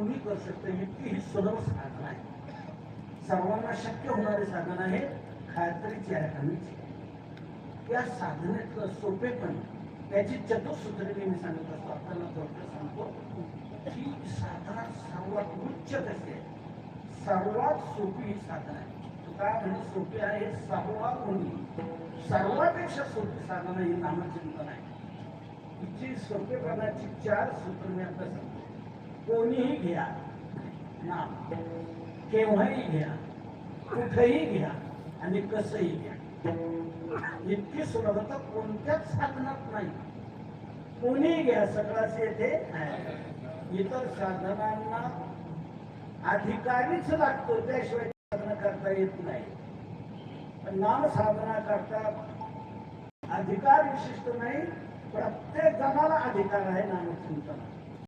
कोणी करू शकतं, इतकी ही सुलभ साधना आहे, सर्वांना शक्य होणारे साधन आहे, खात्रीची आहे हमीची. त्या साधनेतलं सोपेपण, त्याची चतुसूत्री मी सांगत असतो, आपल्याला थोडक्यात सांगतो की साधना सर्वात उच्च कशी आहे, सर्वात सोपी ही साधना आहे. तुका म्हणजे सोपी आहे सर्वात मोठी, सर्वापेक्षा सोपी साधना ही नामचिंतन आहे. हिची सोपेपणाची 4 सूत्र मी आता सांगतो. कोणीही घ्या नाम, केव्हाही घ्या, कुठेही घ्या आणि कसंही घ्या. इतकी सुलभता कोणत्याच साधनात नाही. कोणीही घ्या, सगळ्याच येथे आहे. इतर साधनांना अधिकारीच लागतो, त्याशिवाय साधना करता येत नाही. पण नाम साधना करता अधिकार विशिष्ट नाही, प्रत्येक जणाला अधिकार आहे नामचिंतन.